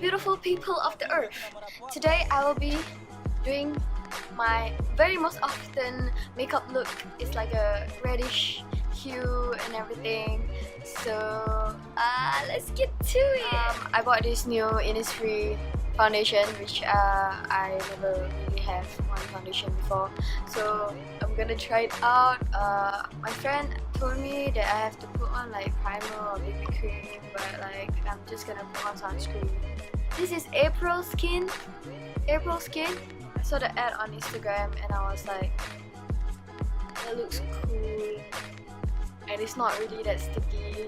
beautiful people of the earth. Today I will be doing my very most often makeup look. It's like a reddish hue and everything. So let's get to it. I bought this new Innisfree foundation, which I never really have one foundation before. So I'm gonna try it out. My friend told me that I have to put on like primer or BB cream, but like I'm just gonna put on sunscreen. This is April Skin. April Skin. I saw the ad on Instagram and I was like, that looks cool and it's not really that sticky.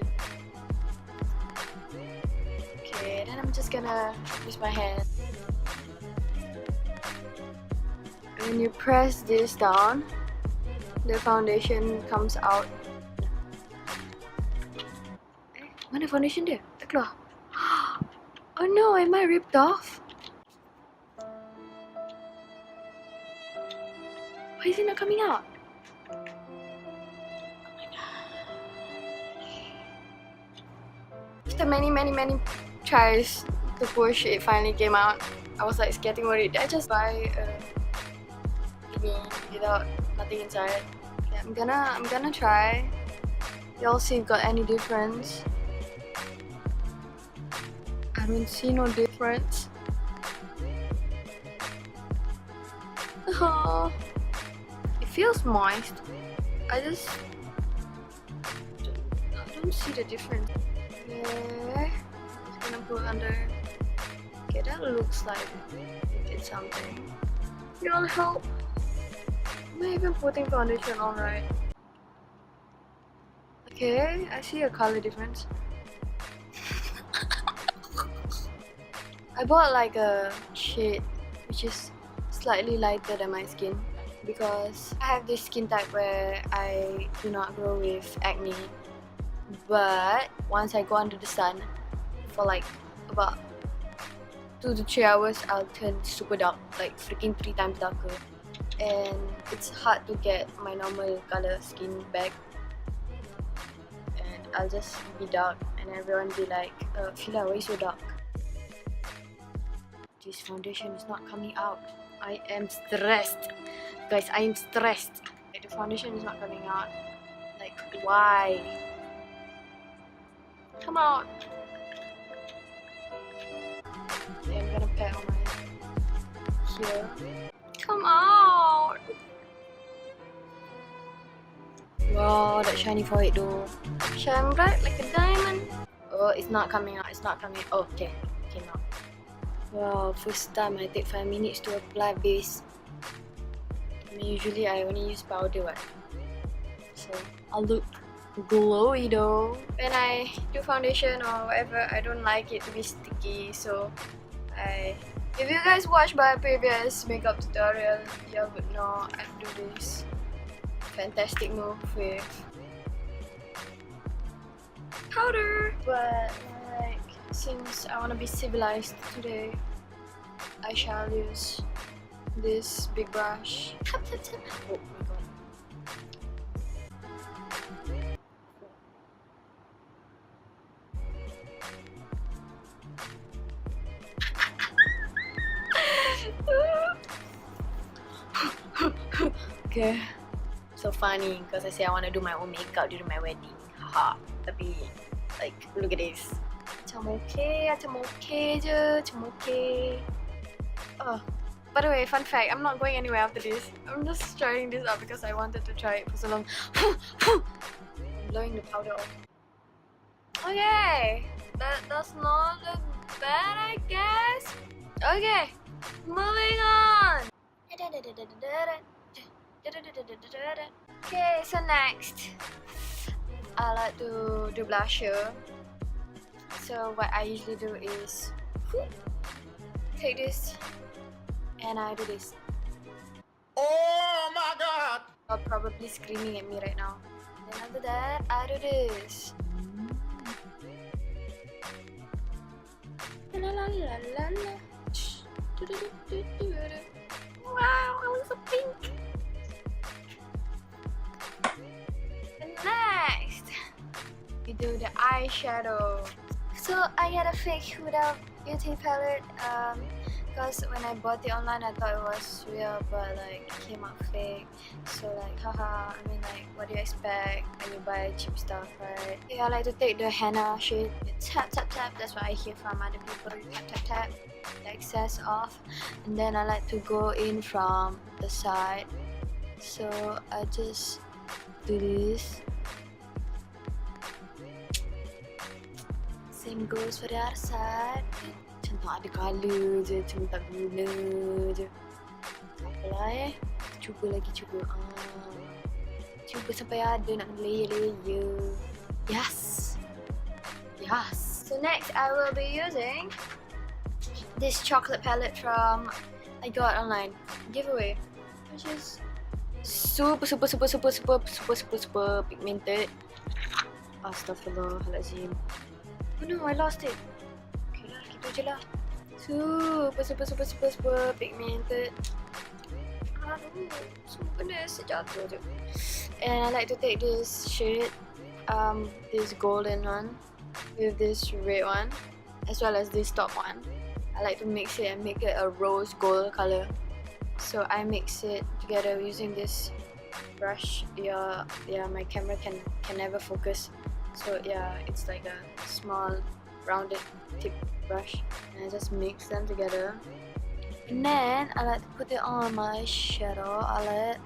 Okay, then I'm just gonna use my hand. When you press this down, the foundation comes out. Mana foundation dia? Tak keluar. Oh no, am I ripped off? Why is it not coming out? Oh my gosh. After many tries to push, it finally came out. I was like getting worried. Did I just buy a thingy without nothing inside? Okay, I'm gonna try. Y'all see if got any difference? I don't see no difference. Oh, it feels moist. I don't see the difference. Yeah, I'm just gonna put under. Okay, that looks like it did something. Y'all help. Am I even putting foundation on right? Okay, I see a color difference. I bought like a shade which is slightly lighter than my skin because I have this skin type where I do not grow with acne, but once I go under the sun for like about 2 to 3 hours, I'll turn super dark, like freaking 3 times darker, and it's hard to get my normal color skin back, and I'll just be dark and everyone be like, Fila, why you so dark? This foundation is not coming out. I am stressed. Guys, I am stressed. The foundation is not coming out. Like, why? Come out. Okay, I'm gonna pat on my here. Come out. Wow, that shiny forehead though. Shine bright like a diamond. Oh, it's not coming out. It's not coming out. Oh, okay. Came out. Wow, first time I take 5 minutes to apply base. I mean, usually I only use powder, what? So I'll look glowy though. When I do foundation or whatever, I don't like it to be sticky. So if you guys watch my previous makeup tutorial, you would know I do this fantastic move with powder. But like, since I want to be civilized today, I shall use this big brush. Oh my god. Okay. So funny because I say I want to do my own makeup during my wedding. Haha. Tapi like, look at this. Macam okay je, macam okay. Oh, by the way, fun fact, I'm not going anywhere after this. I'm just trying this out because I wanted to try it for so long. I'm blowing the powder off. Okay, that does not look bad, I guess. Okay, moving on. Okay, so next, I like to do blusher. So what I usually do is take this and I do this. Oh my god! You're probably screaming at me right now. Then after that, I do this. La la la la la. Wow, I look so pink. And next, we do the eyeshadow. So I got a fake Huda Beauty palette. Because when I bought it online, I thought it was real, but like it came out fake. So like, haha. I mean, like, what do you expect when you buy cheap stuff, right? Yeah, I like to take the henna shade. Tap tap tap. That's what I hear from other people. Tap tap tap. The excess off, and then I like to go in from the side. So I just do this. Same goes for the other side. Macam tak ada colour je, cuma tak guna je. Apalah cuba lagi, cuba. Cuba sampai ada nak layer-layer. Yes! Yes! So next I will be using this chocolate palette from I got online giveaway, which is super pigmented. Astaghfirullahalazim. Oh no, I lost it. Okay lah, gitu je lah. Super pigmented. Aduh, semua benda sejatuh je. And I like to take this shade, this golden one with this red one, as well as this top one. I like to mix it and make it a rose gold color. So I mix it together using this brush. Yeah, my camera can never focus. So yeah, it's like a small rounded tip brush, and I just mix them together. And then I like to put it on my shadow palette.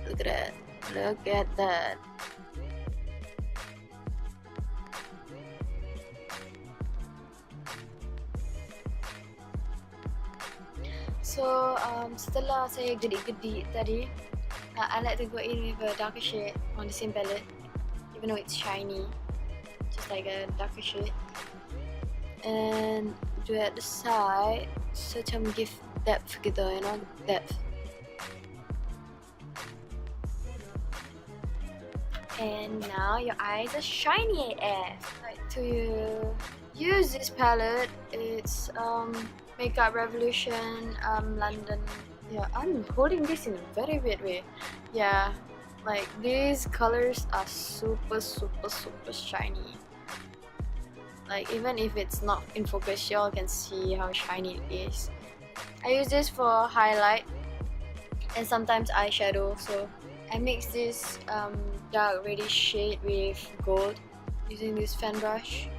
Look at that! Look at that! So setelah saya gedik-gedik tadi, I like to go in with a darker shade on the same palette, even though it's shiny, just like a darker shade, and do it at the side, so macam give depth gitu, you know, depth. And now your eyes are shiny AF. I like to use this palette. It's Makeup Revolution London. Yeah, I'm holding this in a very weird way. Yeah, like these colors are super shiny. Like even if it's not in focus, y'all can see how shiny it is. I use this for highlight and sometimes eyeshadow. So I mix this dark reddish shade with gold using this fan brush.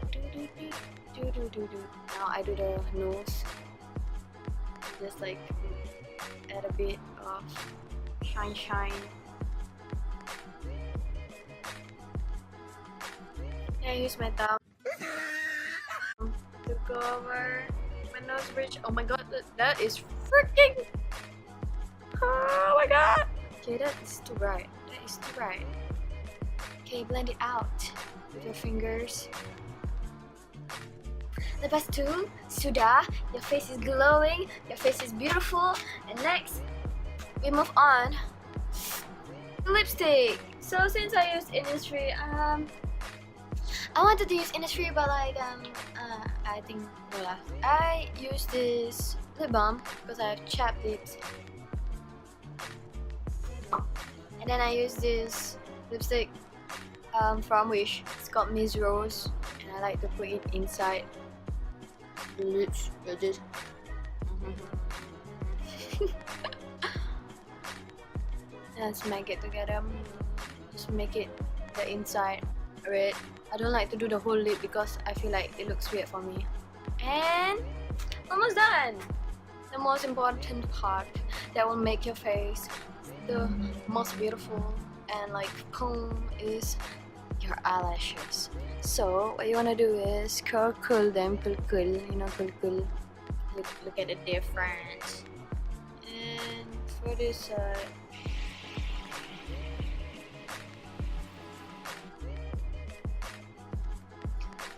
Now I do the nose. Just like add a bit of shine. And I use my thumb to go over my nose bridge. Oh my god, that is freaking! Oh my god! Okay, that is too bright. That is too bright. Okay, blend it out with your fingers. Lepas tu, sudah, your face is glowing, your face is beautiful, and next, we move on to lipstick. So since I used Innisfree, I wanted to use Innisfree, but like, I think, well, I use this lip balm because I have chapped lips. And then I use this lipstick from Wish. It's called Miss Rose, and I like to put it inside the lips. Just and smack it together. Just make it the inside red. I don't like to do the whole lip because I feel like it looks weird for me. And almost done. The most important part that will make your face the most beautiful and like boom is your eyelashes. So what you wanna do is curl them, you know, curl. Look at the difference. And for this side,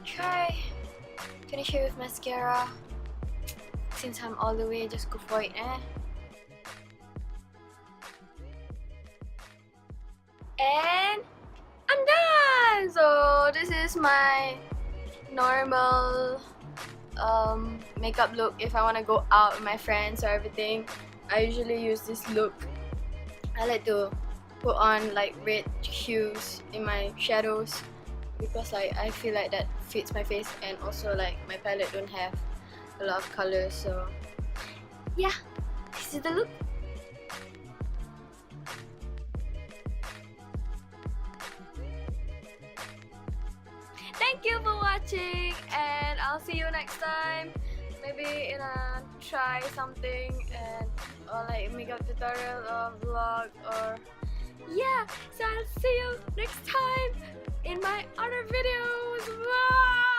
try finish it with mascara. Since I'm all the way, just go for it, And I'm done! So this is my normal makeup look if I want to go out with my friends or everything. I usually use this look. I like to put on like red hues in my shadows because like I feel like that fits my face, and also like my palette don't have a lot of colors, so yeah, this is the look. Thank you for watching, and I'll see you next time. Maybe in a try something, and or like makeup tutorial or vlog, or yeah. So I'll see you next time in my other videos. Bye!